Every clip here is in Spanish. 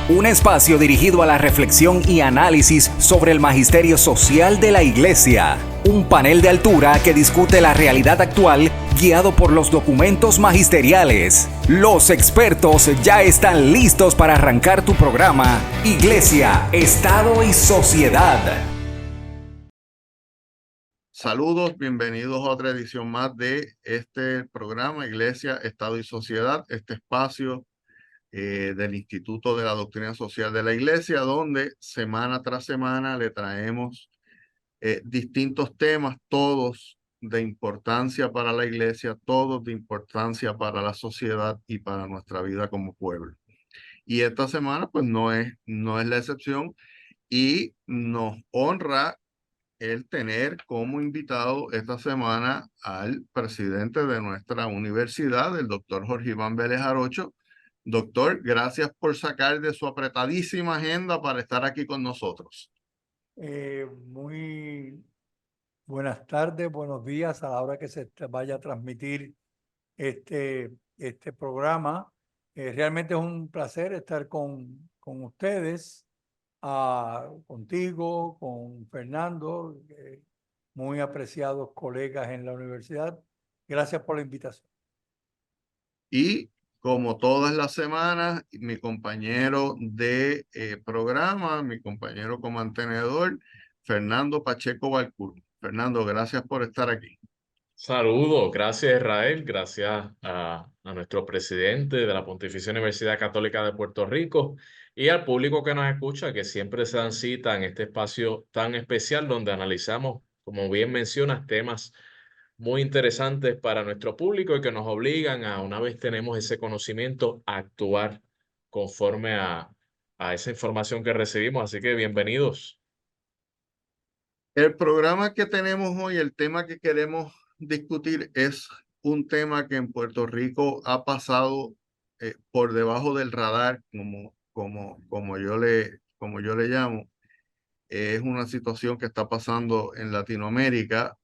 Un espacio dirigido a la reflexión y análisis sobre el magisterio social de la Iglesia. Un panel de altura que discute la realidad actual guiado por los documentos magisteriales. Los expertos ya están listos para arrancar tu programa Iglesia, Estado y Sociedad. Saludos, bienvenidos a otra edición más de este programa Iglesia, Estado y Sociedad, este espacio del Instituto de la Doctrina Social de la Iglesia, donde semana tras semana le traemos distintos temas, todos de importancia para la Iglesia, todos de importancia para la sociedad y para nuestra vida como pueblo. Y esta semana pues no es la excepción y nos honra el tener como invitado esta semana al presidente de nuestra universidad, el doctor Jorge Iván Vélez Jarocho. Doctor, gracias por sacar de su apretadísima agenda para estar aquí con nosotros. Muy buenas tardes, buenos días a la hora que se vaya a transmitir este programa. Realmente es un placer estar con ustedes, contigo, con Fernando, muy apreciados colegas en la universidad. Gracias por la invitación. Y como todas las semanas, mi compañero de programa, mi compañero comantenedor, Fernando Pacheco Balcur. Fernando, gracias por estar aquí. Saludos, gracias Israel, gracias a nuestro presidente de la Pontificia Universidad Católica de Puerto Rico y al público que nos escucha, que siempre se dan cita en este espacio tan especial donde analizamos, como bien mencionas, temas muy interesantes para nuestro público y que nos obligan a, una vez tenemos ese conocimiento, a actuar conforme a esa información que recibimos. Así que bienvenidos. El programa que tenemos hoy, el tema que queremos discutir es un tema que en Puerto Rico ha pasado por debajo del radar, como yo le llamo. Es una situación que está pasando en Latinoamérica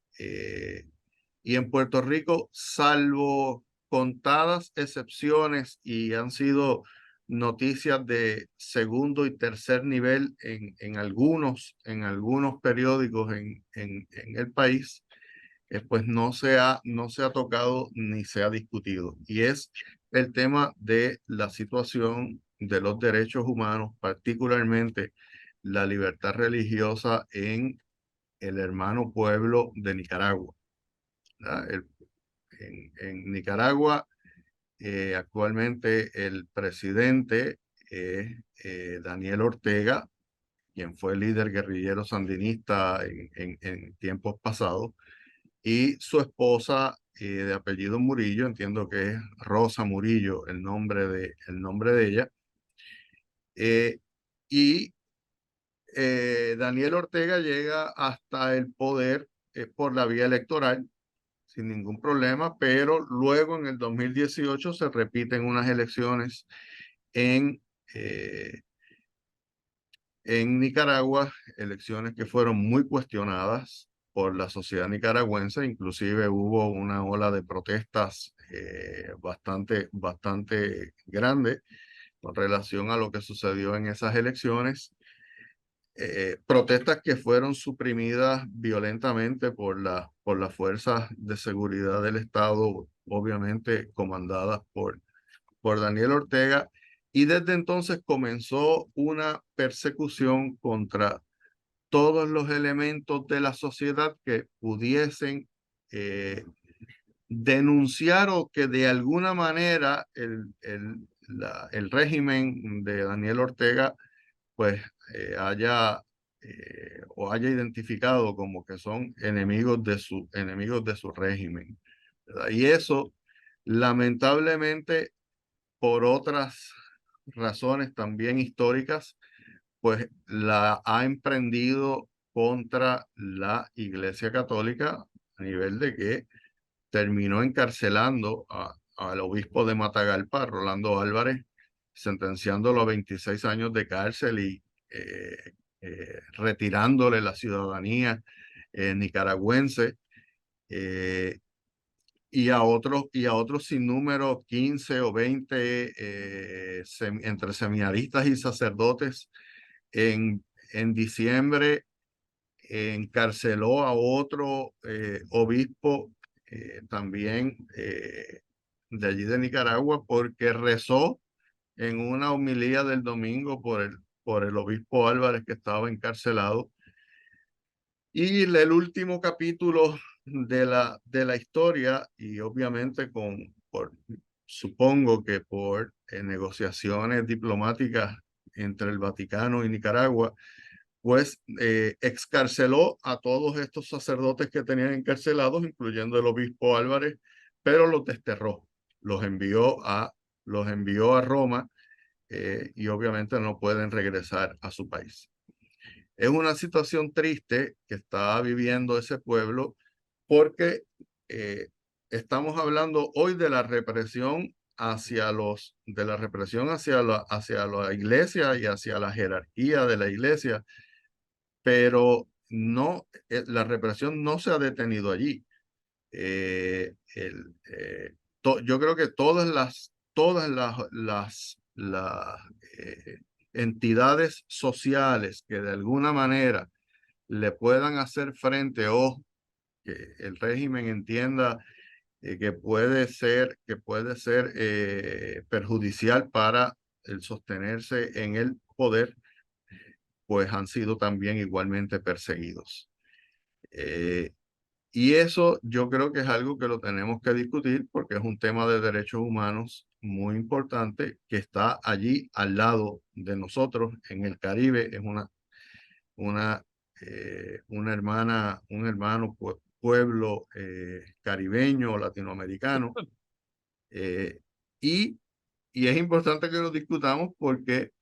y en Puerto Rico, salvo contadas excepciones, y han sido noticias de segundo y tercer nivel en algunos periódicos en el país, pues no se ha tocado ni se ha discutido. Y es el tema de la situación de los derechos humanos, particularmente la libertad religiosa en el hermano pueblo de Nicaragua. En Nicaragua, actualmente el presidente es Daniel Ortega, quien fue líder guerrillero sandinista en tiempos pasados, y su esposa de apellido Murillo, entiendo que es Rosa Murillo el nombre de ella, y Daniel Ortega llega hasta el poder por la vía electoral sin ningún problema, pero luego en el 2018 se repiten unas elecciones en, eh, en Nicaragua, elecciones que fueron muy cuestionadas por la sociedad nicaragüense. Inclusive hubo una ola de protestas bastante grande con relación a lo que sucedió en esas elecciones. Protestas que fueron suprimidas violentamente por las fuerzas de seguridad del Estado, obviamente comandadas por Daniel Ortega, y desde entonces comenzó una persecución contra todos los elementos de la sociedad que pudiesen denunciar o que de alguna manera el régimen de Daniel Ortega pues haya identificado como que son enemigos de su régimen, ¿verdad? Y eso, lamentablemente, por otras razones también históricas, pues la ha emprendido contra la Iglesia Católica, a nivel de que terminó encarcelando al obispo de Matagalpa, Rolando Álvarez, sentenciándolo a 26 años de cárcel y retirándole la ciudadanía nicaragüense. y a otros sinnúmeros, 15 o 20 entre seminaristas y sacerdotes. En diciembre encarceló a otro obispo también de allí de Nicaragua porque rezó en una homilía del domingo por el obispo Álvarez, que estaba encarcelado. Y el último capítulo de la historia, y obviamente supongo que por negociaciones diplomáticas entre el Vaticano y Nicaragua, pues excarceló a todos estos sacerdotes que tenían encarcelados, incluyendo el obispo Álvarez, pero los desterró, los envió a Roma, y obviamente no pueden regresar a su país. Es una situación triste que está viviendo ese pueblo porque estamos hablando hoy de la represión hacia la iglesia y hacia la jerarquía de la iglesia, pero no, la represión no se ha detenido allí. Yo creo que todas las entidades sociales que de alguna manera le puedan hacer frente o que el régimen entienda que puede ser perjudicial para el sostenerse en el poder, pues han sido también igualmente perseguidos. Y eso yo creo que es algo que lo tenemos que discutir porque es un tema de derechos humanos muy importante que está allí al lado de nosotros en el Caribe. Es un hermano pueblo caribeño, latinoamericano. Y es importante que lo discutamos porque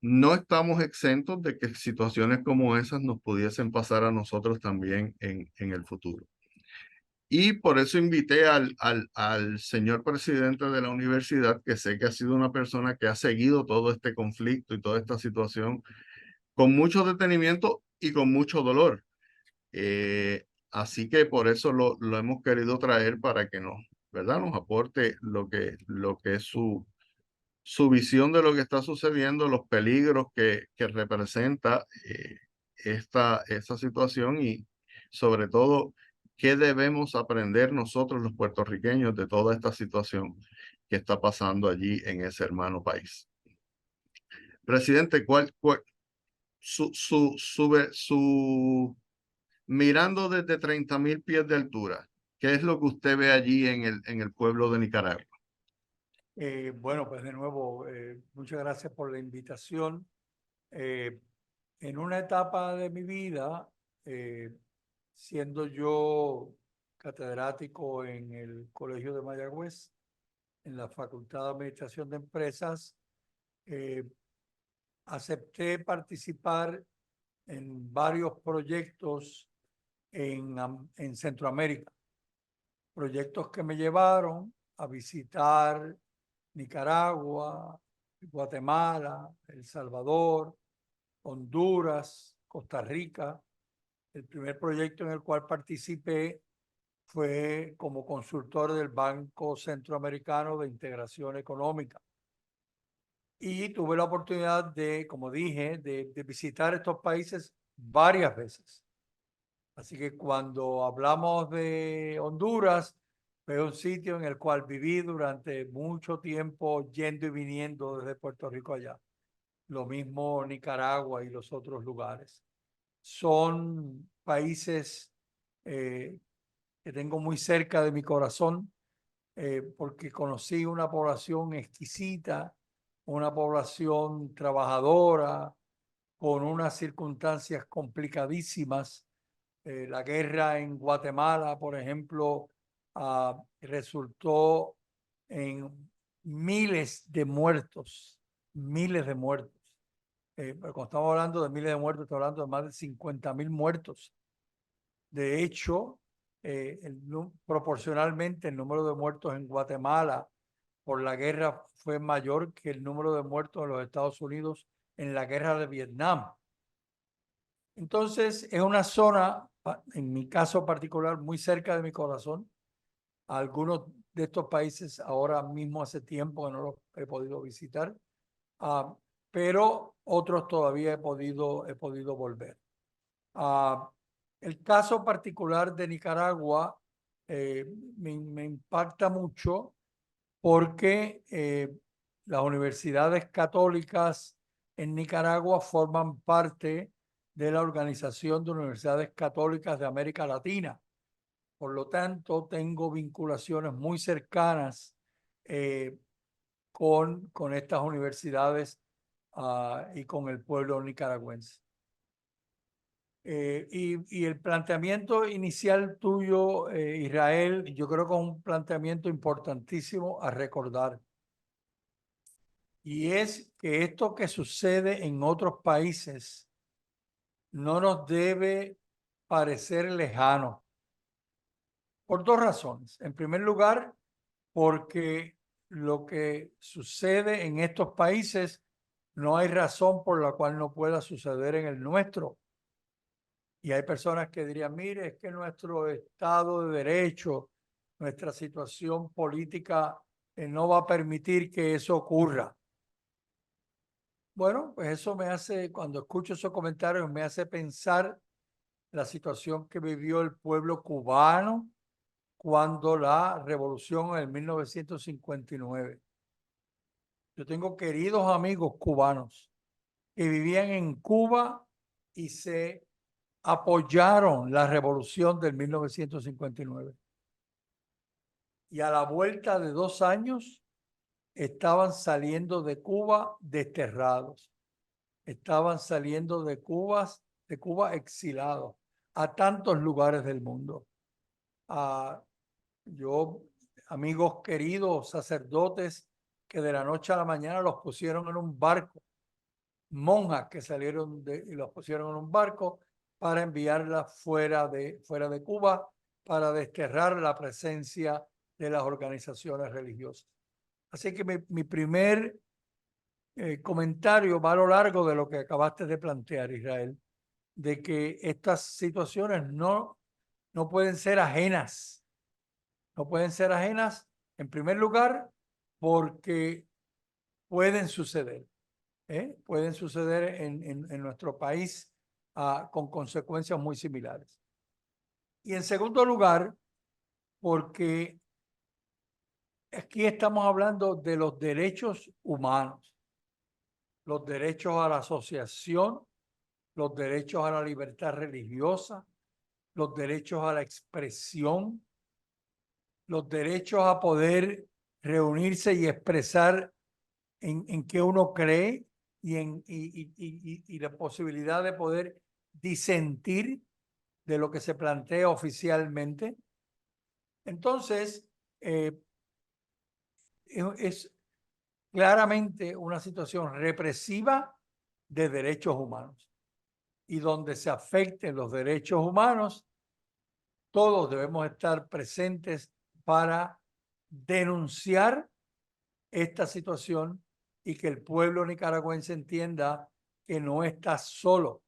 no estamos exentos de que situaciones como esas nos pudiesen pasar a nosotros también en el futuro. Y por eso invité al señor presidente de la universidad, que sé que ha sido una persona que ha seguido todo este conflicto y toda esta situación con mucho detenimiento y con mucho dolor. Así que por eso lo hemos querido traer para que ¿verdad? Nos aporte lo que es su visión de lo que está sucediendo, los peligros que representa esta situación y sobre todo qué debemos aprender nosotros los puertorriqueños de toda esta situación que está pasando allí en ese hermano país. Presidente, mirando desde 30,000 pies de altura, ¿qué es lo que usted ve allí en el pueblo de Nicaragua? Bueno, pues de nuevo, muchas gracias por la invitación. En una etapa de mi vida, siendo yo catedrático en el Colegio de Mayagüez, en la Facultad de Administración de Empresas, acepté participar en varios proyectos en Centroamérica. Proyectos que me llevaron a visitar Nicaragua, Guatemala, El Salvador, Honduras, Costa Rica. El primer proyecto en el cual participé fue como consultor del Banco Centroamericano de Integración Económica. Y tuve la oportunidad de, como dije, de visitar estos países varias veces. Así que cuando hablamos de Honduras, fue un sitio en el cual viví durante mucho tiempo yendo y viniendo desde Puerto Rico allá. Lo mismo Nicaragua y los otros lugares. Son países que tengo muy cerca de mi corazón porque conocí una población exquisita, una población trabajadora, con unas circunstancias complicadísimas. La guerra en Guatemala, por ejemplo, resultó en miles de muertos, miles de muertos. Pero cuando estamos hablando de miles de muertos, estamos hablando de más de 50,000 muertos. De hecho, proporcionalmente el número de muertos en Guatemala por la guerra fue mayor que el número de muertos en los Estados Unidos en la guerra de Vietnam. Entonces, es una zona, en mi caso particular, muy cerca de mi corazón. Algunos de estos países ahora mismo hace tiempo que no los he podido visitar, pero otros todavía he podido volver. El caso particular de Nicaragua me impacta mucho porque las universidades católicas en Nicaragua forman parte de la Organización de Universidades Católicas de América Latina. Por lo tanto, tengo vinculaciones muy cercanas con estas universidades y con el pueblo nicaragüense. Y el planteamiento inicial tuyo, Israel, yo creo que es un planteamiento importantísimo a recordar. Y es que esto que sucede en otros países no nos debe parecer lejano. Por dos razones. En primer lugar, porque lo que sucede en estos países no hay razón por la cual no pueda suceder en el nuestro. Y hay personas que dirían, mire, es que nuestro Estado de Derecho, nuestra situación política no va a permitir que eso ocurra. Bueno, pues eso me hace, cuando escucho esos comentarios, me hace pensar la situación que vivió el pueblo cubano cuando la revolución en 1959. Yo tengo queridos amigos cubanos que vivían en Cuba y se apoyaron la revolución del 1959. Y a la vuelta de 2 años estaban saliendo de Cuba desterrados. Estaban saliendo de Cuba exilados a tantos lugares del mundo. Yo, amigos queridos, sacerdotes que de la noche a la mañana los pusieron en un barco, monjas que salieron y los pusieron en un barco para enviarlas fuera de Cuba, para desterrar la presencia de las organizaciones religiosas. Así que mi primer comentario va a lo largo de lo que acabaste de plantear, Israel, de que estas situaciones no pueden ser ajenas. No pueden ser ajenas, en primer lugar, porque pueden suceder. Pueden suceder en nuestro país con consecuencias muy similares. Y en segundo lugar, porque aquí estamos hablando de los derechos humanos, los derechos a la asociación, los derechos a la libertad religiosa, los derechos a la expresión, los derechos a poder reunirse y expresar en qué uno cree y la posibilidad de poder disentir de lo que se plantea oficialmente. Entonces, es claramente una situación represiva de derechos humanos. Y donde se afecten los derechos humanos, todos debemos estar presentes para denunciar esta situación y que el pueblo nicaragüense entienda que no está solo,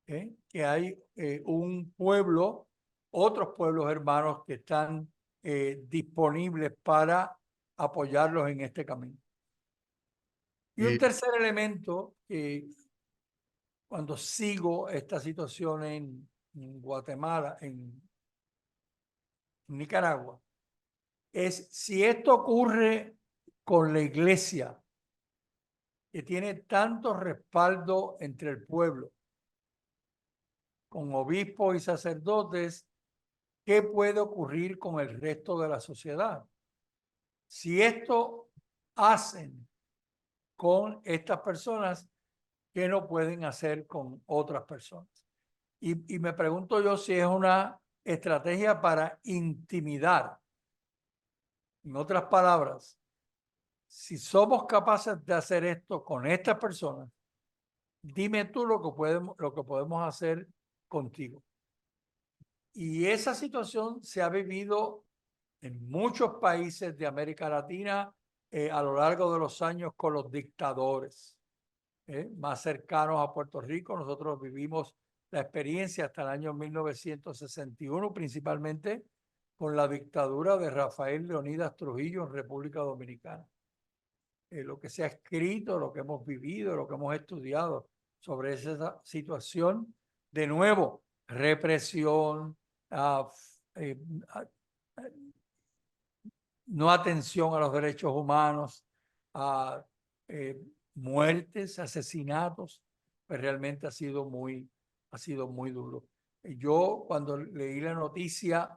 que hay un pueblo, otros pueblos hermanos que están disponibles para apoyarlos en este camino. Y un tercer elemento que cuando sigo esta situación en Guatemala, en Nicaragua, es si esto ocurre con la iglesia, que tiene tanto respaldo entre el pueblo, con obispos y sacerdotes, ¿qué puede ocurrir con el resto de la sociedad? Si esto hacen con estas personas, ¿qué no pueden hacer con otras personas? Y me pregunto yo si es una estrategia para intimidar. En otras palabras, si somos capaces de hacer esto con estas personas, dime tú lo que podemos hacer contigo. Y esa situación se ha vivido en muchos países de América Latina a lo largo de los años con los dictadores más cercanos a Puerto Rico. Nosotros vivimos la experiencia hasta el año 1961, principalmente con la dictadura de Rafael Leónidas Trujillo en República Dominicana. Lo que se ha escrito, lo que hemos vivido, lo que hemos estudiado sobre esa situación, de nuevo, represión, no atención a los derechos humanos, muertes, asesinatos, pues realmente ha sido muy duro. Yo cuando leí la noticia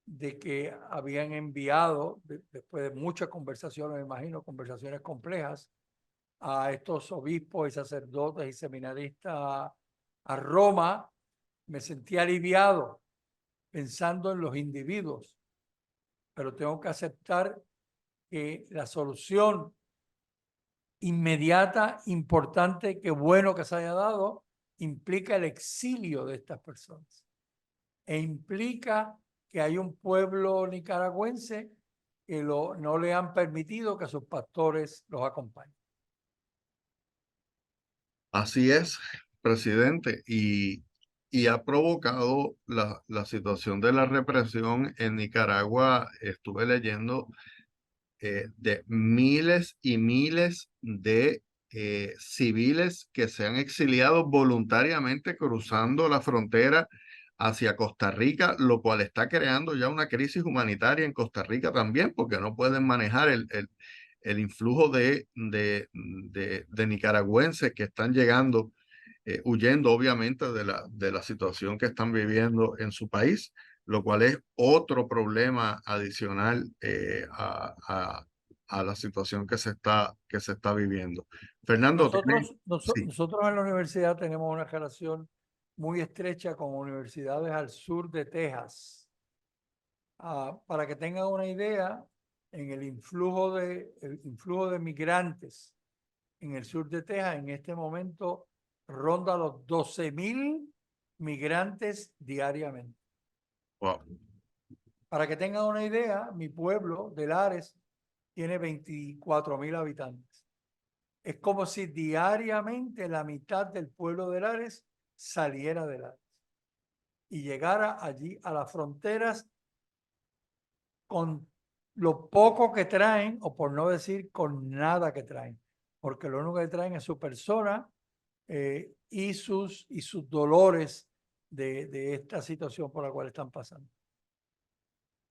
de que habían enviado, después de muchas conversaciones, me imagino, conversaciones complejas, a estos obispos y sacerdotes y seminaristas a Roma, me sentí aliviado pensando en los individuos, pero tengo que aceptar que la solución inmediata, importante, que bueno que se haya dado, implica el exilio de estas personas e implica que hay un pueblo nicaragüense que no le han permitido que sus pastores los acompañen. Así es, presidente, y ha provocado la situación de la represión en Nicaragua. Estuve leyendo de miles y miles de civiles que se han exiliado voluntariamente cruzando la frontera hacia Costa Rica, lo cual está creando ya una crisis humanitaria en Costa Rica también, porque no pueden manejar el influjo de nicaragüenses que están llegando, huyendo obviamente de la situación que están viviendo en su país, lo cual es otro problema adicional a la situación que se está viviendo. Fernando, Nosotros en la universidad tenemos una relación muy estrecha con universidades al sur de Texas. Para que tengan una idea, en el influjo de migrantes en el sur de Texas, en este momento ronda los 12,000 migrantes diariamente. Wow. Para que tengan una idea, mi pueblo de Lares tiene 24,000 habitantes. Es como si diariamente la mitad del pueblo de Lares saliera de Lares y llegara allí a las fronteras con lo poco que traen, o por no decir con nada que traen, porque lo único que traen es su persona y sus dolores de esta situación por la cual están pasando.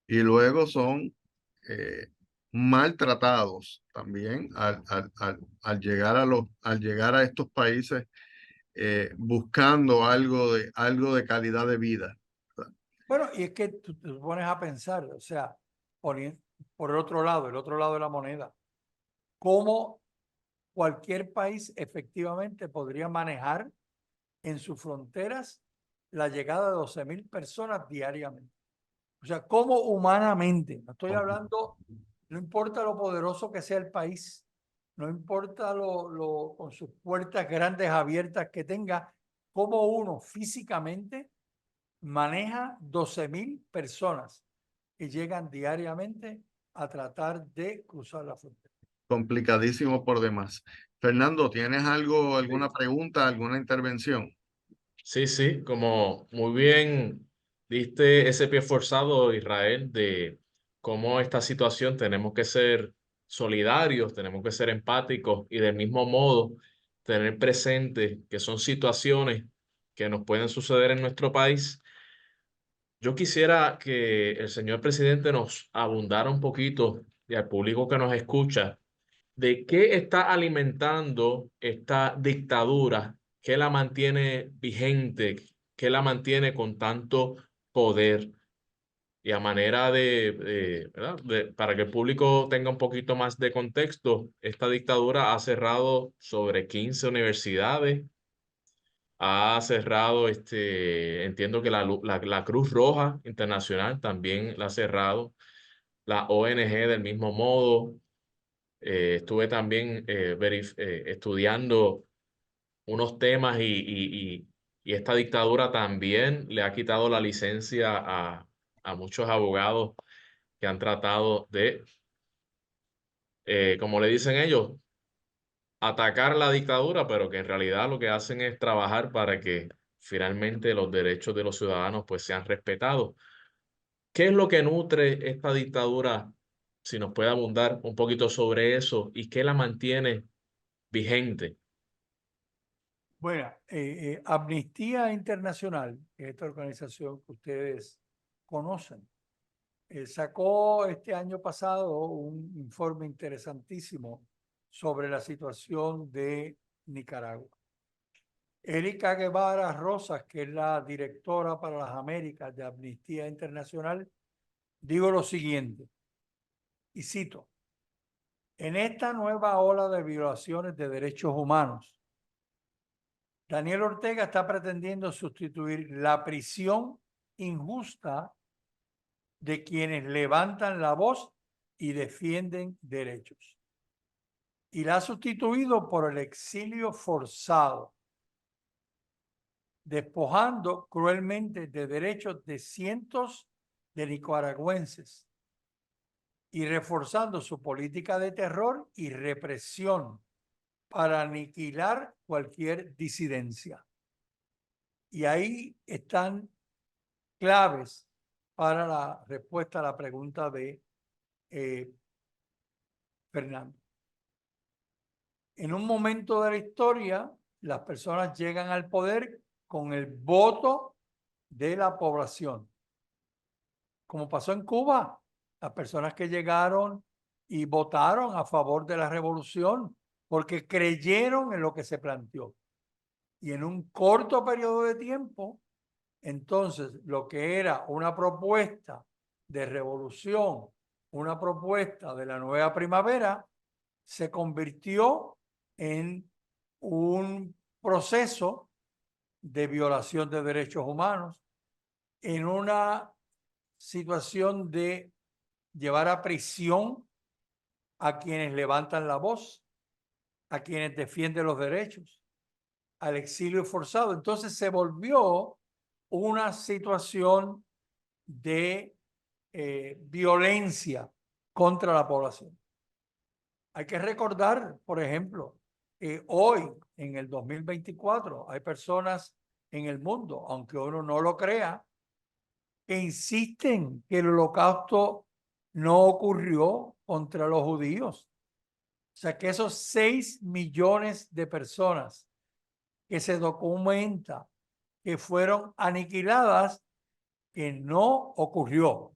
Y luego son maltratados también al llegar a estos países buscando algo de calidad de vida. Bueno, y es que tú te pones a pensar, o sea, por el otro lado de la moneda, cómo cualquier país efectivamente podría manejar en sus fronteras la llegada de 12,000 personas diariamente. O sea, cómo humanamente, no estoy hablando, no importa lo poderoso que sea el país, no importa con sus puertas grandes abiertas que tenga, cómo uno físicamente maneja 12,000 personas que llegan diariamente a tratar de cruzar la frontera. Complicadísimo por demás. Fernando, ¿tienes alguna pregunta, alguna intervención? Sí, como muy bien diste ese pie forzado, Israel, de cómo esta situación tenemos que ser solidarios, tenemos que ser empáticos y del mismo modo tener presente que son situaciones que nos pueden suceder en nuestro país. Yo quisiera que el señor presidente nos abundara un poquito y al público que nos escucha de qué está alimentando esta dictadura, qué la mantiene vigente, qué la mantiene con tanto poder. Y a manera ¿verdad? Para que el público tenga un poquito más de contexto, esta dictadura ha cerrado sobre 15 universidades, ha cerrado, entiendo que la Cruz Roja Internacional también la ha cerrado, la ONG del mismo modo. Estuve también estudiando unos temas y esta dictadura también le ha quitado la licencia a muchos abogados que han tratado de, como le dicen ellos, atacar la dictadura, pero que en realidad lo que hacen es trabajar para que finalmente los derechos de los ciudadanos pues sean respetados. ¿Qué es lo que nutre esta dictadura? Si nos puede abundar un poquito sobre eso y qué la mantiene vigente. Bueno, Amnistía Internacional, que es esta organización que ustedes conocen, sacó este año pasado un informe interesantísimo sobre la situación de Nicaragua. Erika Guevara Rosas, que es la directora para las Américas de Amnistía Internacional, dijo lo siguiente, y cito: en esta nueva ola de violaciones de derechos humanos, Daniel Ortega está pretendiendo sustituir la prisión injusta de quienes levantan la voz y defienden derechos. Y la ha sustituido por el exilio forzado, despojando cruelmente de derechos de cientos de nicaragüenses y reforzando su política de terror y represión para aniquilar cualquier disidencia. Y ahí están claves para la respuesta a la pregunta de Fernando. En un momento de la historia, las personas llegan al poder con el voto de la población. Como pasó en Cuba, las personas que llegaron y votaron a favor de la revolución porque creyeron en lo que se planteó. Y en un corto periodo de tiempo, entonces lo que era una propuesta de revolución, una propuesta de la nueva primavera, se convirtió en un proceso de violación de derechos humanos, en una situación de llevar a prisión a quienes levantan la voz, a quienes defienden los derechos, al exilio forzado. Entonces se volvió una situación de violencia contra la población. Hay que recordar, por ejemplo, hoy, en el 2024, hay personas en el mundo, aunque uno no lo crea, que insisten que el holocausto no ocurrió contra los judíos. O sea, que esos 6 millones de personas que se documenta que fueron aniquiladas, que no ocurrió.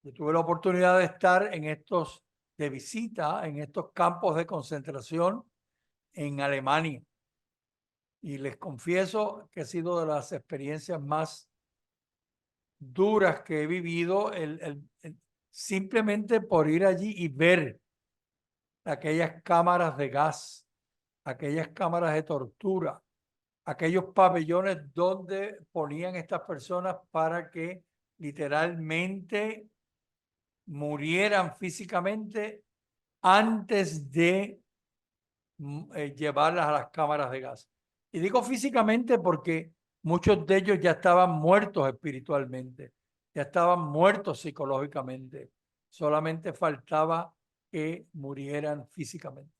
Yo tuve la oportunidad de estar de visita en estos campos de concentración en Alemania. Y les confieso que ha sido de las experiencias más duras que he vivido, simplemente por ir allí y ver aquellas cámaras de gas, aquellas cámaras de tortura, aquellos pabellones donde ponían estas personas para que literalmente murieran físicamente antes de llevarlas a las cámaras de gas. Y digo físicamente porque muchos de ellos ya estaban muertos espiritualmente, ya estaban muertos psicológicamente. Solamente faltaba que murieran físicamente.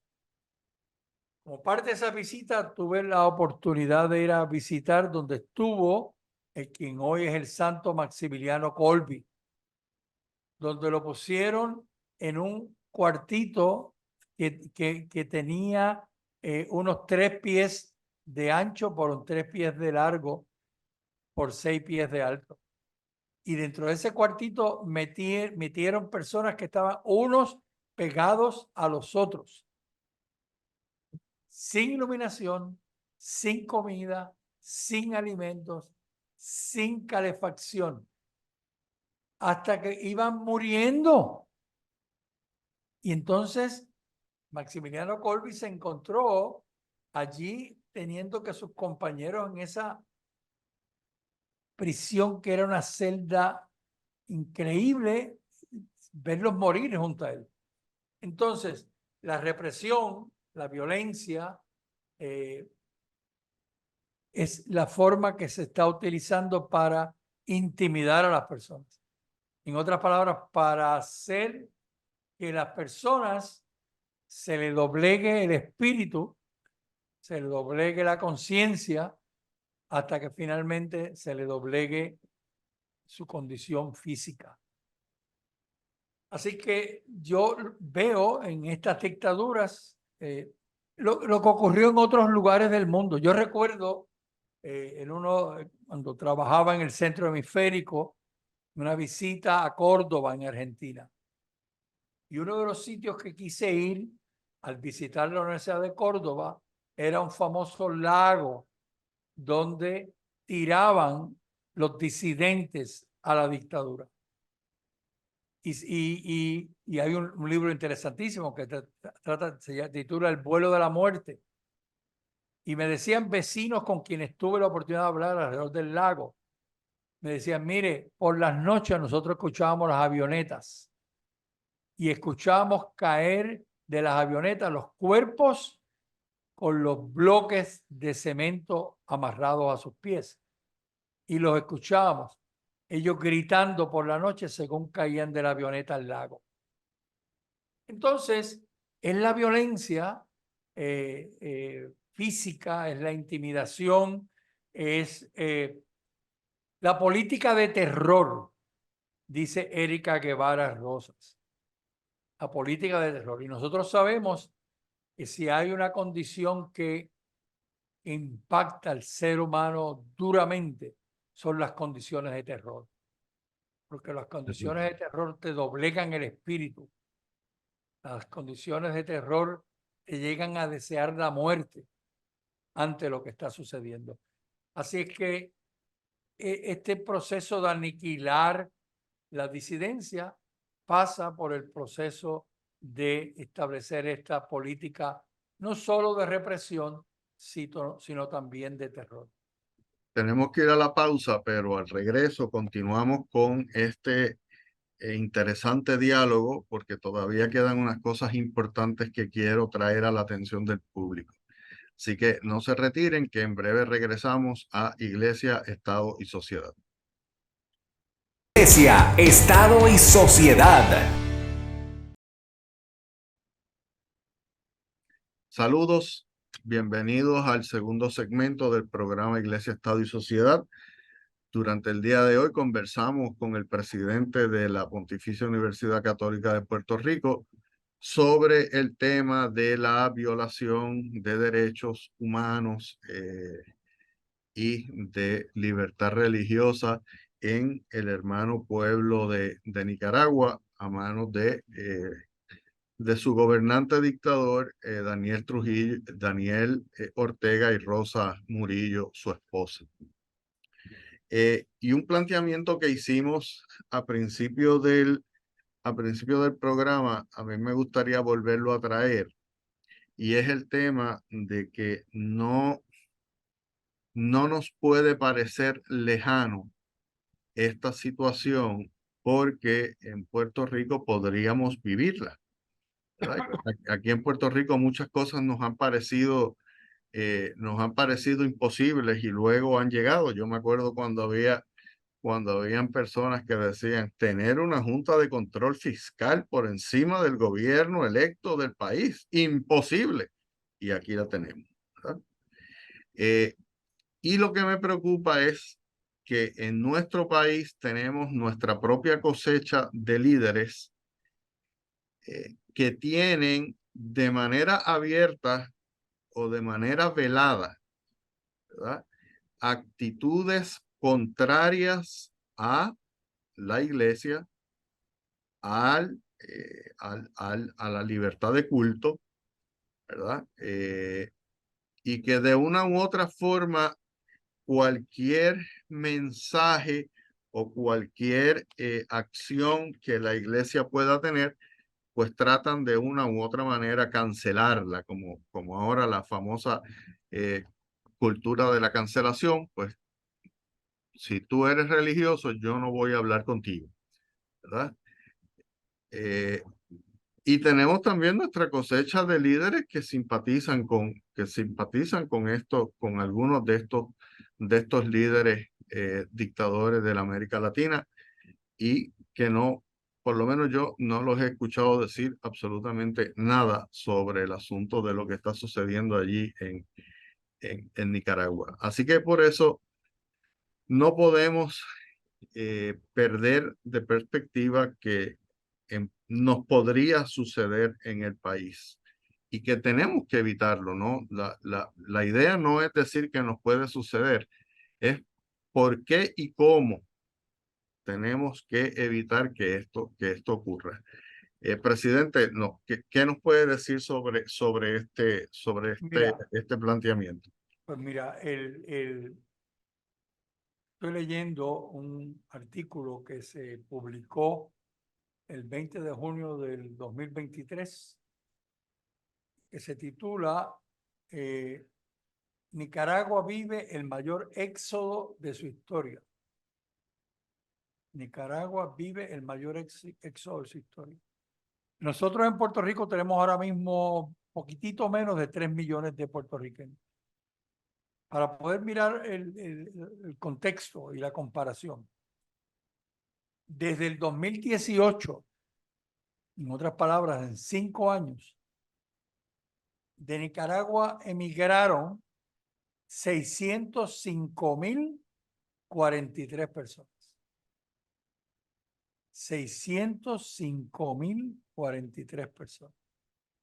Como parte de esa visita, tuve la oportunidad de ir a visitar donde estuvo quien hoy es el santo Maximiliano Kolbe, donde lo pusieron en un cuartito que tenía unos 3 pies de ancho por 3 pies de largo por 6 pies de alto. Y dentro de ese cuartito metieron personas que estaban unos pegados a los otros, sin iluminación, sin comida, sin alimentos, sin calefacción, hasta que iban muriendo. Y entonces Maximiliano Kolbe se encontró allí teniendo que sus compañeros en esa prisión, que era una celda increíble, verlos morir junto a él. Entonces, la represión, la violencia, es la forma que se está utilizando para intimidar a las personas. En otras palabras, para hacer que las personas se le doblegue el espíritu, se le doblegue la conciencia, hasta que finalmente se le doblegue su condición física. Así que yo veo en estas dictaduras lo que ocurrió en otros lugares del mundo. Yo recuerdo cuando trabajaba en el centro hemisférico, una visita a Córdoba, en Argentina. Y uno de los sitios que quise ir al visitar la Universidad de Córdoba era un famoso lago donde tiraban los disidentes a la dictadura. Y hay un libro interesantísimo que se titula El vuelo de la muerte. Y me decían vecinos con quienes tuve la oportunidad de hablar alrededor del lago, me decían, mire, por las noches nosotros escuchábamos las avionetas y escuchábamos caer de las avionetas los cuerpos con los bloques de cemento amarrados a sus pies. Y los escuchábamos, ellos gritando por la noche según caían de la avioneta al lago. Entonces, es la violencia física, es la intimidación, es la política de terror, dice Erika Guevara Rosas. La política de terror. Y nosotros sabemos que si hay una condición que impacta al ser humano duramente, son las condiciones de terror. Porque las condiciones de terror te doblegan el espíritu. Las condiciones de terror te llegan a desear la muerte ante lo que está sucediendo. Así es que este proceso de aniquilar la disidencia pasa por el proceso de establecer esta política no solo de represión, sino también de terror. Tenemos que ir a la pausa, pero al regreso continuamos con este interesante diálogo, porque todavía quedan unas cosas importantes que quiero traer a la atención del público. Así que no se retiren, que en breve regresamos a Iglesia, Estado y Sociedad. Iglesia, Estado y Sociedad. Saludos, bienvenidos al segundo segmento del programa Iglesia, Estado y Sociedad. Durante el día de hoy conversamos con el presidente de la Pontificia Universidad Católica de Puerto Rico sobre el tema de la violación de derechos humanos y de libertad religiosa en el hermano pueblo de Nicaragua a manos de su gobernante dictador Daniel Trujillo, Daniel Ortega y Rosa Murillo, su esposa. Y un planteamiento que hicimos a principio del programa, a mí me gustaría volverlo a traer, y es el tema de que no nos puede parecer lejano esta situación, porque en Puerto Rico podríamos vivirla, ¿verdad? Aquí en Puerto Rico muchas cosas nos han parecido imposibles y luego han llegado. Yo me acuerdo cuando habían personas que decían tener una junta de control fiscal por encima del gobierno electo del país, imposible. Y aquí la tenemos, ¿verdad? Y lo que me preocupa es que en nuestro país tenemos nuestra propia cosecha de líderes que tienen de manera abierta o de manera velada, ¿verdad?, actitudes contrarias a la iglesia, a la libertad de culto, ¿verdad? Y que de una u otra forma cualquier mensaje o cualquier acción que la iglesia pueda tener, pues tratan de una u otra manera cancelarla, como ahora la famosa cultura de la cancelación. Pues si tú eres religioso, yo no voy a hablar contigo, ¿verdad? Y tenemos también nuestra cosecha de líderes que simpatizan con algunos de estos líderes dictadores de la América Latina, y que no, por lo menos yo no los he escuchado decir absolutamente nada sobre el asunto de lo que está sucediendo allí en Nicaragua. Así que por eso no podemos perder de perspectiva que nos podría suceder en el país y que tenemos que evitarlo, ¿no? La idea no es decir que nos puede suceder, es por qué y cómo tenemos que evitar que esto ocurra. Presidente, no, ¿qué nos puede decir sobre Mira, este planteamiento? pues mira, estoy leyendo un artículo que se publicó el 20 de junio del 2023 que se titula Nicaragua vive el mayor éxodo de su historia. Nicaragua vive el mayor éxodo de su historia. Nosotros en Puerto Rico tenemos ahora mismo poquitito menos de 3 millones de puertorriqueños. Para poder mirar el contexto y la comparación. Desde el 2018, en otras palabras, en 5 años, de Nicaragua emigraron 605.043 personas. 605.043 personas.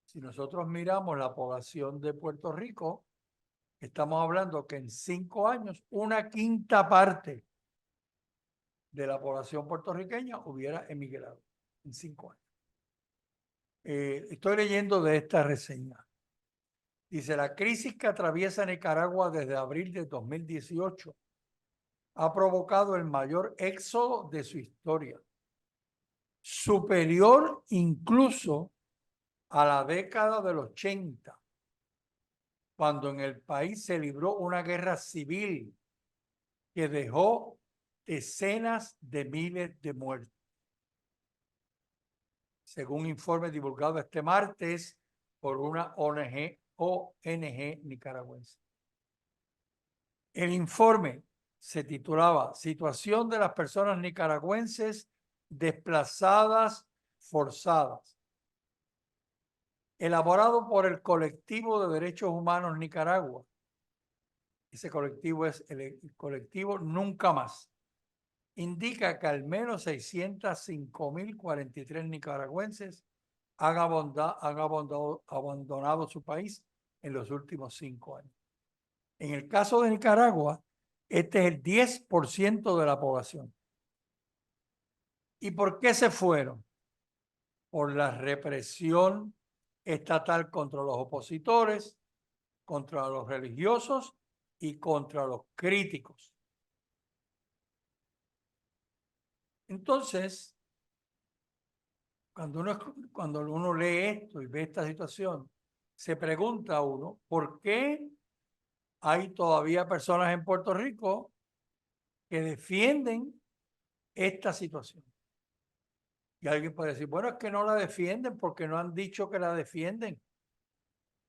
Si nosotros miramos la población de Puerto Rico, estamos hablando que en 5 años, 1/5 parte de la población puertorriqueña hubiera emigrado en 5 años. Estoy leyendo de esta reseña. Dice, la crisis que atraviesa Nicaragua desde abril de 2018 ha provocado el mayor éxodo de su historia, superior incluso a la década del 80, cuando en el país se libró una guerra civil que dejó decenas de miles de muertos. Según informe divulgado este martes por una ONG nicaragüense. El informe se titulaba Situación de las personas nicaragüenses desplazadas forzadas, elaborado por el Colectivo de Derechos Humanos Nicaragua. Ese colectivo es el colectivo Nunca Más. Indica que al menos 605.043 nicaragüenses han abandonado su país en los últimos 5 años. En el caso de Nicaragua, este es el 10% de la población. ¿Y por qué se fueron? Por la represión estatal contra los opositores, contra los religiosos y contra los críticos. Entonces, cuando uno lee esto y ve esta situación, se pregunta a uno, ¿por qué hay todavía personas en Puerto Rico que defienden esta situación? Y alguien puede decir, bueno, es que no la defienden porque no han dicho que la defienden.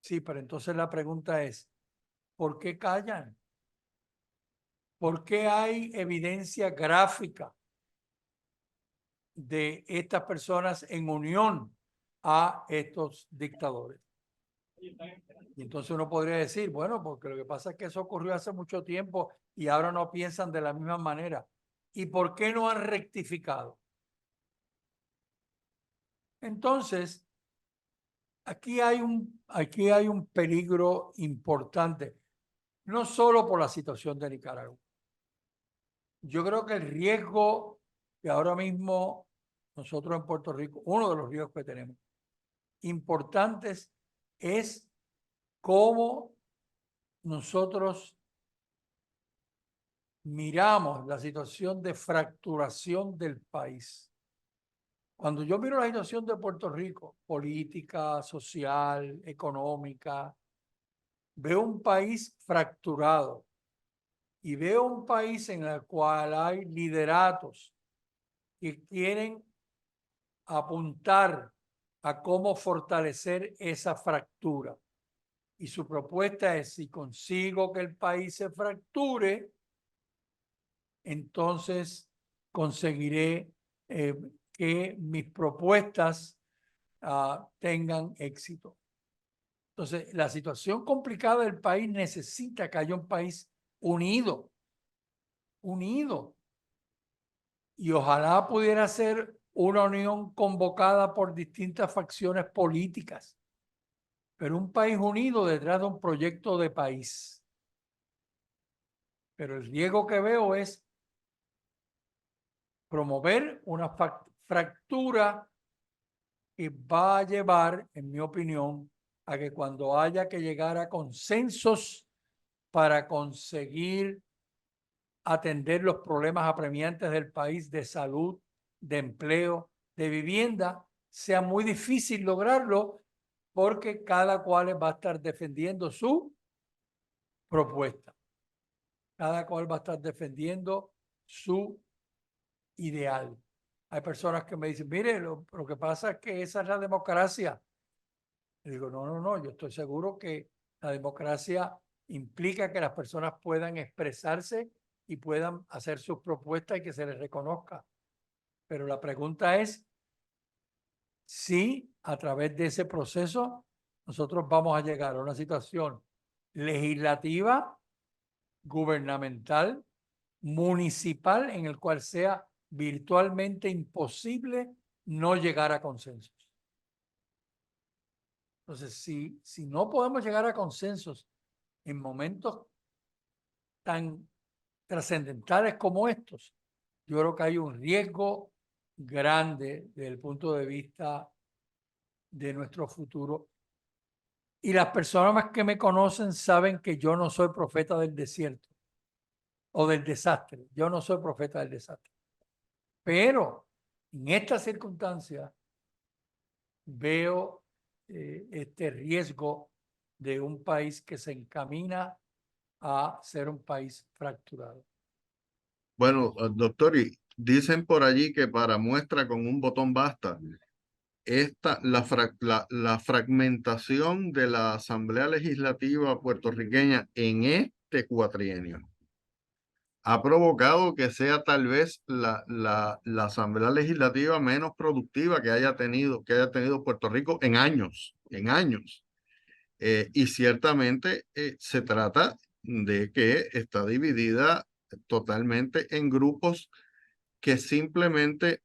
Sí, pero entonces la pregunta es, ¿por qué callan? ¿Por qué hay evidencia gráfica de estas personas en unión a estos dictadores? Y entonces uno podría decir, bueno, porque lo que pasa es que eso ocurrió hace mucho tiempo y ahora no piensan de la misma manera. ¿Y por qué no han rectificado? Entonces, aquí hay un peligro importante, no solo por la situación de Nicaragua. Yo creo que el riesgo que ahora mismo nosotros en Puerto Rico, uno de los riesgos que tenemos importantes es cómo nosotros miramos la situación de fracturación del país. Cuando yo miro la situación de Puerto Rico, política, social, económica, veo un país fracturado y veo un país en el cual hay lideratos que quieren apuntar a cómo fortalecer esa fractura. Y su propuesta es, si consigo que el país se fracture, entonces conseguiré que mis propuestas tengan éxito. Entonces, la situación complicada del país necesita que haya un país unido. y ojalá pudiera ser una unión convocada por distintas facciones políticas, pero un país unido detrás de un proyecto de país. Pero el riesgo que veo es promover una fractura que va a llevar, en mi opinión, a que cuando haya que llegar a consensos para conseguir atender los problemas apremiantes del país de salud, de empleo, de vivienda, sea muy difícil lograrlo porque cada cual va a estar defendiendo su propuesta. Cada cual va a estar defendiendo su ideal. Hay personas que me dicen, mire, lo que pasa es que esa es la democracia. Le digo, no, yo estoy seguro que la democracia implica que las personas puedan expresarse y puedan hacer sus propuestas y que se les reconozca. Pero la pregunta es si a través de ese proceso nosotros vamos a llegar a una situación legislativa, gubernamental, municipal, en el cual sea virtualmente imposible no llegar a consensos. Entonces, si no podemos llegar a consensos en momentos tan trascendentales como estos, yo creo que hay un riesgo grande desde el punto de vista de nuestro futuro. Y las personas que me conocen saben que yo no soy profeta del desierto o del desastre. Yo no soy profeta del desastre. Pero en estas circunstancias veo este riesgo de un país que se encamina a ser un país fracturado. Bueno, doctor, y dicen por allí que para muestra con un botón basta. La fragmentación de la Asamblea Legislativa puertorriqueña en este cuatrienio ha provocado que sea tal vez la Asamblea Legislativa menos productiva que haya tenido Puerto Rico en años, y ciertamente se trata de que está dividida totalmente en grupos que simplemente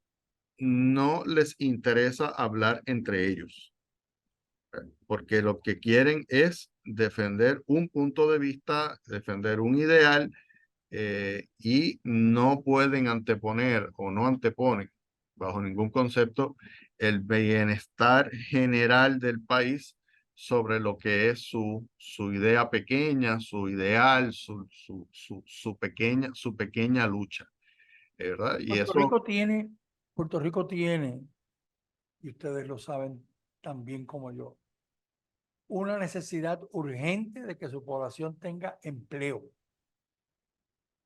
no les interesa hablar entre ellos, porque lo que quieren es defender un punto de vista, defender un ideal, y no pueden anteponer o no anteponen bajo ningún concepto el bienestar general del país sobre lo que es su idea pequeña, su ideal, su pequeña lucha, ¿verdad? Y Puerto Rico tiene, y ustedes lo saben tan bien como yo, una necesidad urgente de que su población tenga empleo.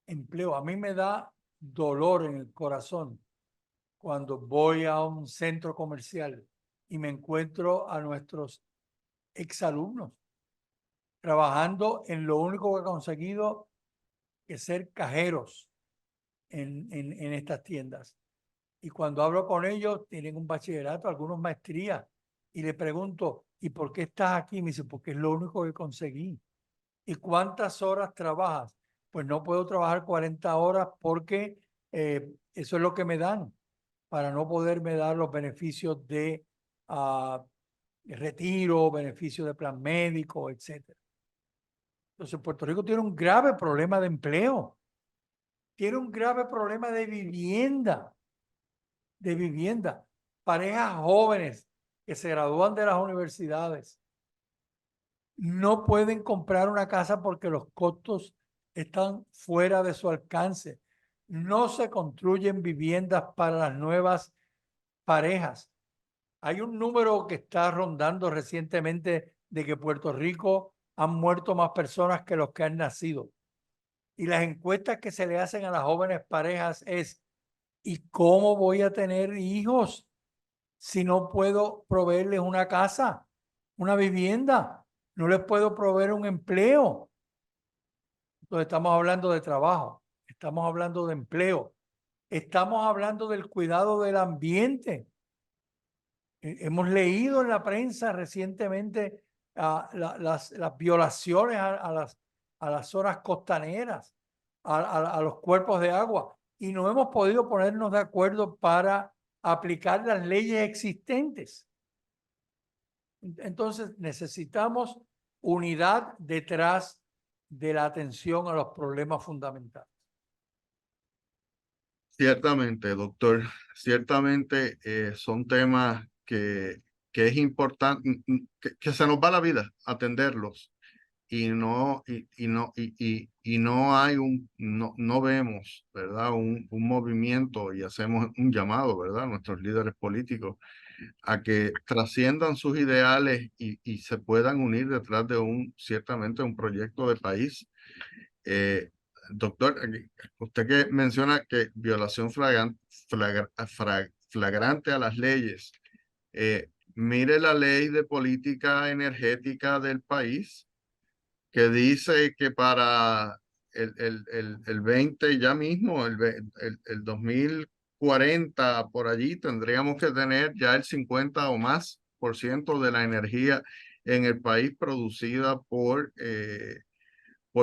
Empleo. A mí me da dolor en el corazón cuando voy a un centro comercial y me encuentro a nuestros exalumnos trabajando en lo único que han conseguido, que ser cajeros en estas tiendas. Y cuando hablo con ellos, tienen un bachillerato, algunos maestrías, y le pregunto, ¿y por qué estás aquí? Me dice, porque es lo único que conseguí. ¿Y cuántas horas trabajas? Pues no puedo trabajar 40 horas porque eso es lo que me dan para no poderme dar los beneficios de retiro, beneficios de plan médico, etc. Entonces, Puerto Rico tiene un grave problema de empleo. Tiene un grave problema de vivienda. Parejas jóvenes que se gradúan de las universidades no pueden comprar una casa porque los costos están fuera de su alcance. No se construyen viviendas para las nuevas parejas. Hay un número que está rondando recientemente de que Puerto Rico han muerto más personas que los que han nacido. Y las encuestas que se le hacen a las jóvenes parejas es, ¿y cómo voy a tener hijos si no puedo proveerles una casa, una vivienda? No les puedo proveer un empleo. Entonces estamos hablando de trabajo, estamos hablando de empleo, estamos hablando del cuidado del ambiente. Hemos leído en la prensa recientemente las violaciones a las zonas costaneras, a los cuerpos de agua. y no hemos podido ponernos de acuerdo para aplicar las leyes existentes. Entonces necesitamos unidad detrás de la atención a los problemas fundamentales. Ciertamente, doctor, ciertamente son temas que es importante, que se nos va la vida atenderlos y no hay no vemos, ¿verdad? Un movimiento y hacemos un llamado, ¿verdad? A nuestros líderes políticos a que trasciendan sus ideales y se puedan unir detrás de ciertamente un proyecto de país. Doctor, usted que menciona que violación flagrante a las leyes, mire la ley de política energética del país, que dice que para el 20, ya mismo, el 2040, por allí, tendríamos que tener ya el 50 o más por ciento de la energía en el país producida por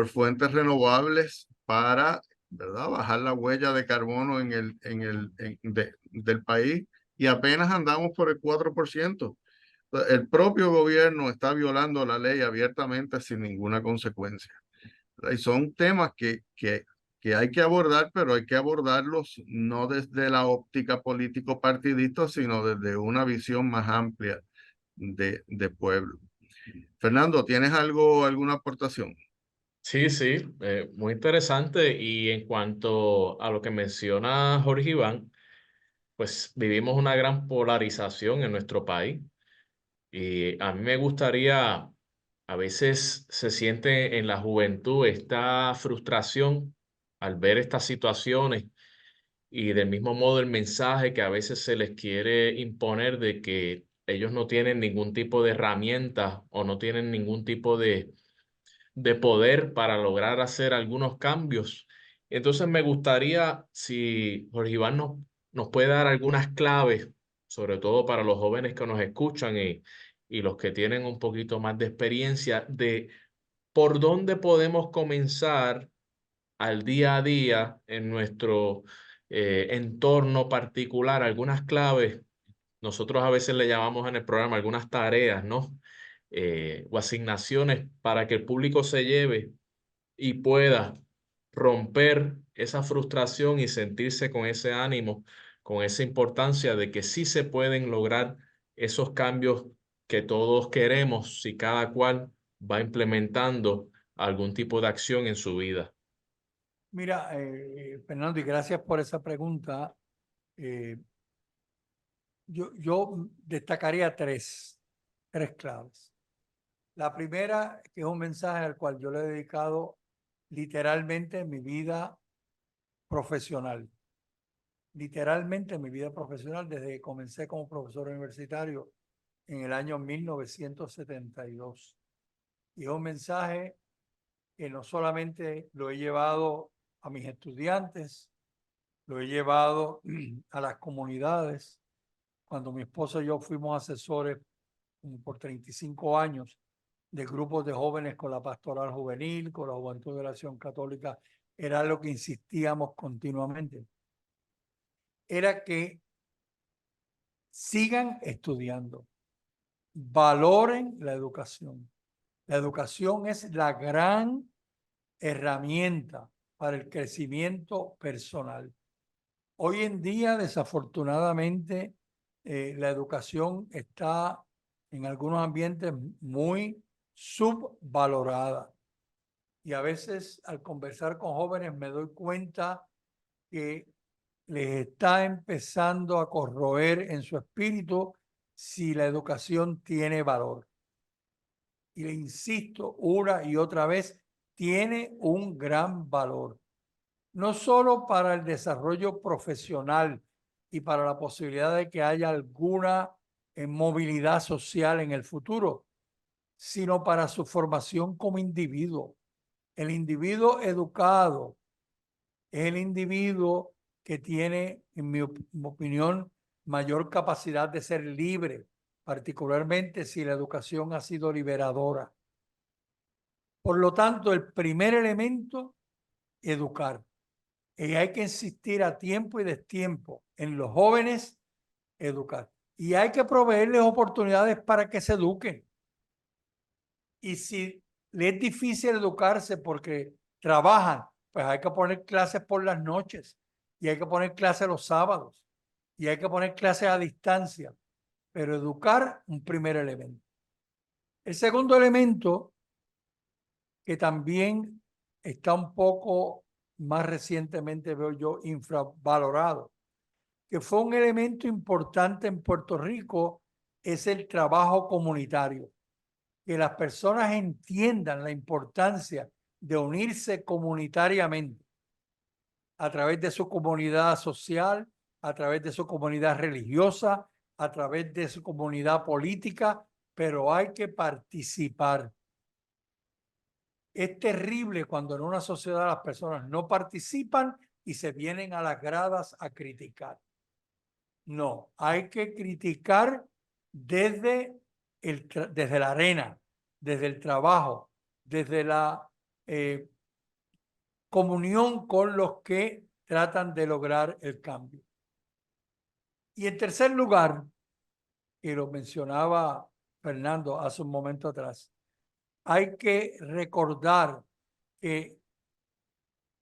fuentes renovables para, ¿verdad?, bajar la huella de carbono del país, y apenas andamos por el 4%. El propio gobierno está violando la ley abiertamente sin ninguna consecuencia. Y son temas que hay que abordar, pero hay que abordarlos no desde la óptica político-partidista, sino desde una visión más amplia de pueblo. Fernando, ¿tienes alguna aportación? Sí, sí, muy interesante. Y en cuanto a lo que menciona Jorge Iván, pues vivimos una gran polarización en nuestro país y a mí me gustaría, a veces se siente en la juventud esta frustración al ver estas situaciones y del mismo modo el mensaje que a veces se les quiere imponer de que ellos no tienen ningún tipo de herramienta o no tienen ningún tipo de poder para lograr hacer algunos cambios. Entonces me gustaría si Jorge Iván nos puede dar algunas claves, sobre todo para los jóvenes que nos escuchan y los que tienen un poquito más de experiencia, de por dónde podemos comenzar al día a día en nuestro entorno particular, algunas claves. Nosotros a veces le llamamos en el programa algunas tareas, ¿no? O asignaciones para que el público se lleve y pueda romper esa frustración y sentirse con ese ánimo, con esa importancia de que sí se pueden lograr esos cambios que todos queremos si cada cual va implementando algún tipo de acción en su vida. Mira, Fernando, y gracias por esa pregunta. Yo destacaría tres claves. La primera, que es un mensaje al cual yo le he dedicado literalmente mi vida profesional. Literalmente mi vida profesional desde que comencé como profesor universitario en el año 1972. Y es un mensaje que no solamente lo he llevado a mis estudiantes, lo he llevado a las comunidades. Cuando mi esposo y yo fuimos asesores por 35 años de grupos de jóvenes con la pastoral juvenil, con la Juventud de la Acción Católica, era lo que insistíamos continuamente. Era que sigan estudiando, valoren la educación. La educación es la gran herramienta para el crecimiento personal. Hoy en día, desafortunadamente, la educación está en algunos ambientes muy subvalorada. Y a veces al conversar con jóvenes me doy cuenta que les está empezando a corroer en su espíritu si la educación tiene valor. Y le insisto una y otra vez, tiene un gran valor. No solo para el desarrollo profesional y para la posibilidad de que haya alguna movilidad social en el futuro, sino para su formación como individuo. El individuo educado es el individuo que tiene, en mi opinión, mayor capacidad de ser libre, particularmente si la educación ha sido liberadora. Por lo tanto, el primer elemento, educar. Y hay que insistir a tiempo y destiempo en los jóvenes educar. Y hay que proveerles oportunidades para que se eduquen. Y si les es difícil educarse porque trabajan, pues hay que poner clases por las noches y hay que poner clases los sábados y hay que poner clases a distancia. Pero educar, un primer elemento. El segundo elemento, que también está un poco más recientemente, veo yo, infravalorado, que fue un elemento importante en Puerto Rico, es el trabajo comunitario. Que las personas entiendan la importancia de unirse comunitariamente a través de su comunidad social, a través de su comunidad religiosa, a través de su comunidad política, pero hay que participar. Es terrible cuando en una sociedad las personas no participan y se vienen a las gradas a criticar. No, hay que criticar desde la arena, desde el trabajo, desde la comunión con los que tratan de lograr el cambio. Y en tercer lugar, y lo mencionaba Fernando hace un momento atrás, hay que recordar que,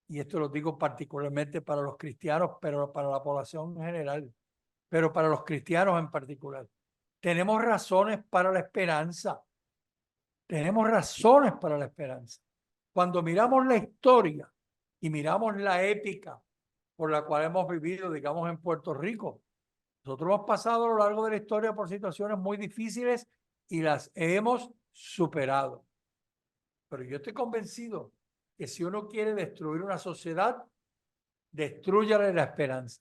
y esto lo digo particularmente para los cristianos, pero para la población en general, pero para los cristianos en particular, tenemos razones para la esperanza. Tenemos razones para la esperanza. Cuando miramos la historia y miramos la épica por la cual hemos vivido, digamos, en Puerto Rico, nosotros hemos pasado a lo largo de la historia por situaciones muy difíciles y las hemos superado. Pero yo estoy convencido que si uno quiere destruir una sociedad, destrúyale la esperanza.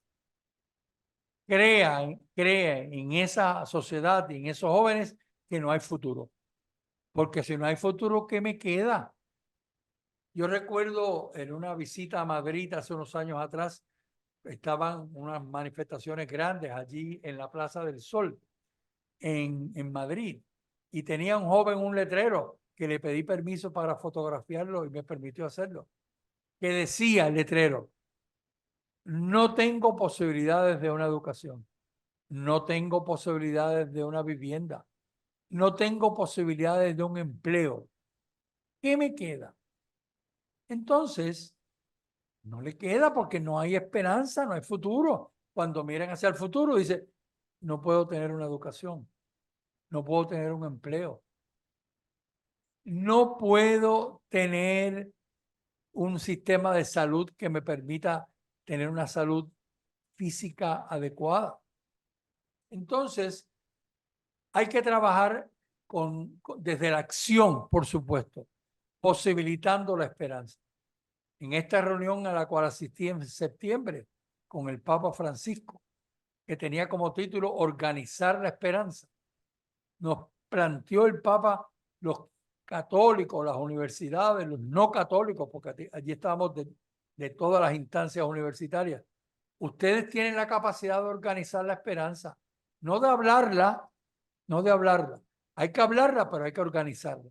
Crea en esa sociedad y en esos jóvenes que no hay futuro. Porque si no hay futuro, ¿qué me queda? Yo recuerdo en una visita a Madrid hace unos años atrás, estaban unas manifestaciones grandes allí en la Plaza del Sol, en Madrid, y tenía un joven un letrero que le pedí permiso para fotografiarlo y me permitió hacerlo, que decía el letrero: no tengo posibilidades de una educación, no tengo posibilidades de una vivienda, no tengo posibilidades de un empleo. ¿Qué me queda? Entonces, no le queda porque no hay esperanza, no hay futuro. Cuando miran hacia el futuro, dice, no puedo tener una educación, no puedo tener un empleo, no puedo tener un sistema de salud que me permita tener una salud física adecuada. Entonces, hay que trabajar desde la acción, por supuesto, posibilitando la esperanza. En esta reunión a la cual asistí en septiembre con el Papa Francisco, que tenía como título Organizar la Esperanza, nos planteó el Papa los católicos, las universidades, los no católicos, porque allí estábamos de todas las instancias universitarias. Ustedes tienen la capacidad de organizar la esperanza, no de hablarla, no de hablarla. Hay que hablarla, pero hay que organizarla.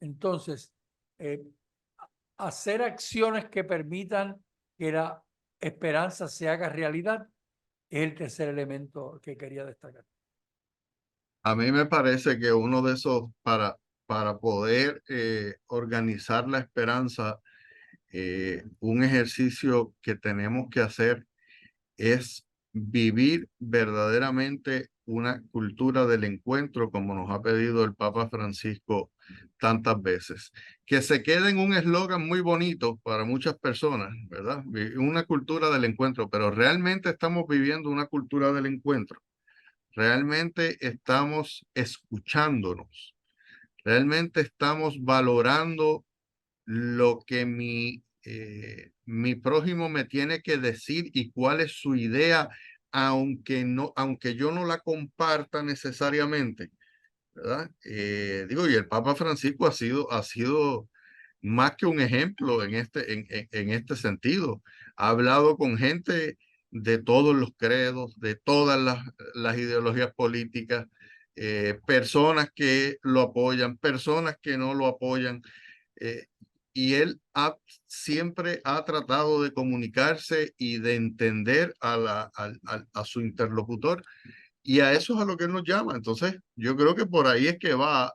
Entonces, hacer acciones que permitan que la esperanza se haga realidad es el tercer elemento que quería destacar. A mí me parece que uno de esos, para poder organizar la esperanza, un ejercicio que tenemos que hacer es vivir verdaderamente una cultura del encuentro, como nos ha pedido el Papa Francisco tantas veces. Que se quede en un eslogan muy bonito para muchas personas, ¿verdad? Una cultura del encuentro, pero realmente estamos viviendo una cultura del encuentro. Realmente estamos escuchándonos. Realmente estamos valorando lo que mi prójimo me tiene que decir y cuál es su idea, aunque yo no la comparta necesariamente, ¿verdad? Digo, y el Papa Francisco ha sido más que un ejemplo en este sentido. Ha hablado con gente de todos los credos, de todas las ideologías políticas, personas que lo apoyan, personas que no lo apoyan. y él siempre ha tratado de comunicarse y de entender a su interlocutor, y a eso es a lo que él nos llama. Entonces, yo creo que por ahí es que va,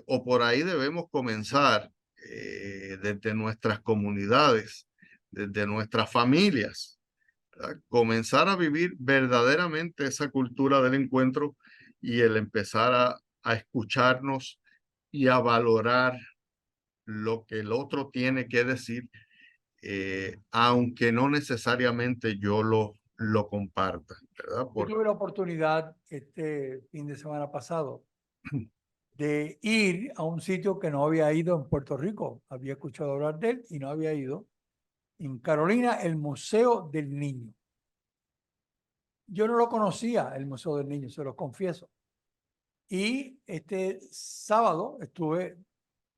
o por ahí debemos comenzar, desde nuestras comunidades, desde nuestras familias, ¿verdad? Comenzar a vivir verdaderamente esa cultura del encuentro y el empezar a escucharnos y a valorar lo que el otro tiene que decir, aunque no necesariamente yo lo comparta, ¿verdad? Yo tuve la oportunidad este fin de semana pasado de ir a un sitio que no había ido en Puerto Rico. Había escuchado hablar de él y no había ido. En Carolina, el Museo del Niño. Yo no lo conocía, el Museo del Niño, se lo confieso. Y este sábado estuve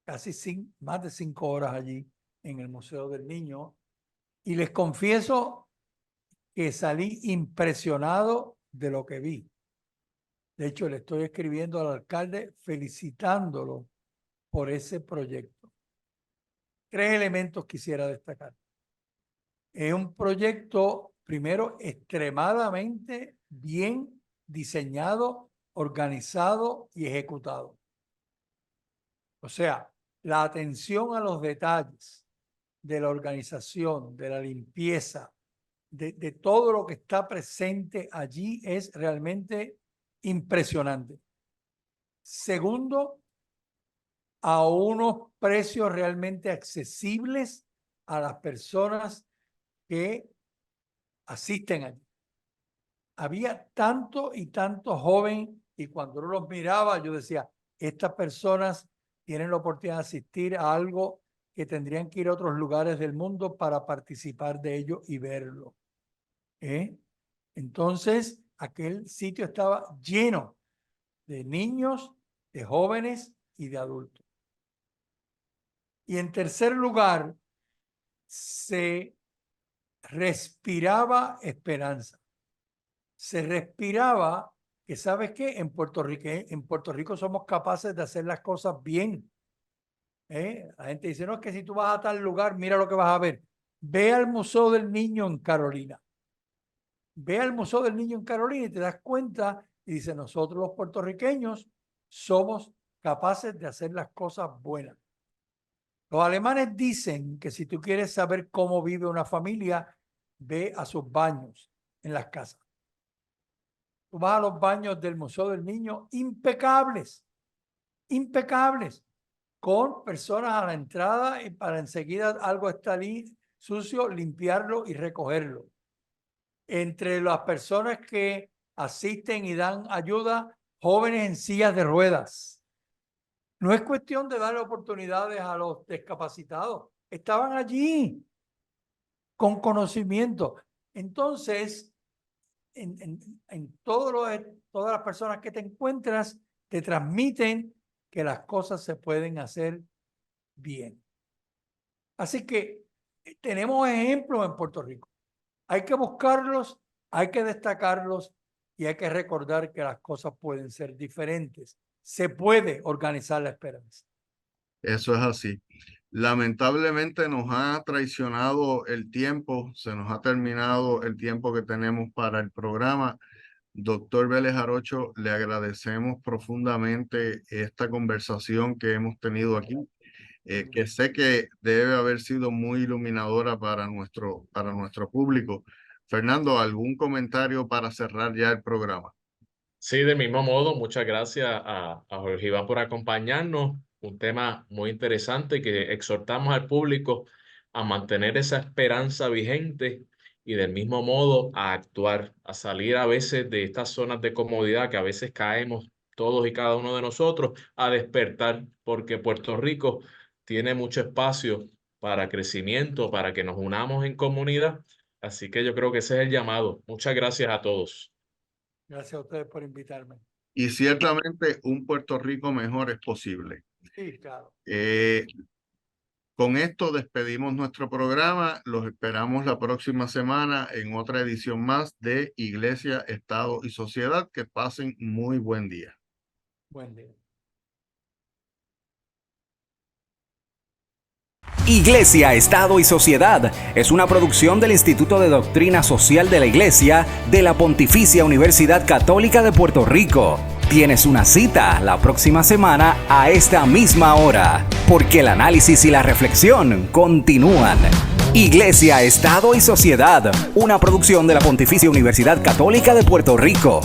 casi más de 5 horas allí en el Museo del Niño y les confieso que salí impresionado de lo que vi. De hecho, le estoy escribiendo al alcalde felicitándolo por ese proyecto. 3 elementos quisiera destacar. Es un proyecto, primero, extremadamente bien diseñado, organizado y ejecutado. O sea, la atención a los detalles de la organización, de la limpieza, de todo lo que está presente allí es realmente impresionante. Segundo, a unos precios realmente accesibles a las personas que asisten allí. Había tanto y tanto joven y cuando uno los miraba yo decía, estas personas tienen la oportunidad de asistir a algo que tendrían que ir a otros lugares del mundo para participar de ello y verlo. Entonces, aquel sitio estaba lleno de niños, de jóvenes y de adultos. Y en tercer lugar, se respiraba esperanza. Se respiraba que, ¿sabes qué? En Puerto Rico somos capaces de hacer las cosas bien. La gente dice, no, es que si tú vas a tal lugar, mira lo que vas a ver. Ve al Museo del Niño en Carolina. Ve al Museo del Niño en Carolina y te das cuenta y dice, nosotros los puertorriqueños somos capaces de hacer las cosas buenas. Los alemanes dicen que si tú quieres saber cómo vive una familia, ve a sus baños en las casas. Tú vas a los baños del Museo del Niño, impecables, impecables, con personas a la entrada y para enseguida algo está sucio, limpiarlo y recogerlo. Entre las personas que asisten y dan ayuda, jóvenes en sillas de ruedas. No es cuestión de darle oportunidades a los discapacitados. Estaban allí con conocimiento. Entonces, en todas las personas que te encuentras, te transmiten que las cosas se pueden hacer bien. Así que tenemos ejemplos en Puerto Rico. Hay que buscarlos, hay que destacarlos y hay que recordar que las cosas pueden ser diferentes. Se puede organizar la esperanza. Eso es así. Lamentablemente nos ha traicionado el tiempo, se nos ha terminado el tiempo que tenemos para el programa. Doctor Vélez Jarocho, le agradecemos profundamente esta conversación que hemos tenido aquí, que sé que debe haber sido muy iluminadora para nuestro público. Fernando, ¿algún comentario para cerrar ya el programa? Sí, del mismo modo, muchas gracias a Jorge Iván por acompañarnos. Un tema muy interesante que exhortamos al público a mantener esa esperanza vigente y del mismo modo a actuar, a salir a veces de estas zonas de comodidad que a veces caemos todos y cada uno de nosotros, a despertar, porque Puerto Rico tiene mucho espacio para crecimiento, para que nos unamos en comunidad. Así que yo creo que ese es el llamado. Muchas gracias a todos. Gracias a ustedes por invitarme. Y ciertamente un Puerto Rico mejor es posible. Sí, claro. Con esto despedimos nuestro programa. Los esperamos la próxima semana en otra edición más de Iglesia, Estado y Sociedad. Que pasen muy buen día. Buen día. Iglesia, Estado y Sociedad es una producción del Instituto de Doctrina Social de la Iglesia de la Pontificia Universidad Católica de Puerto Rico. Tienes una cita la próxima semana a esta misma hora, porque el análisis y la reflexión continúan. Iglesia, Estado y Sociedad, una producción de la Pontificia Universidad Católica de Puerto Rico.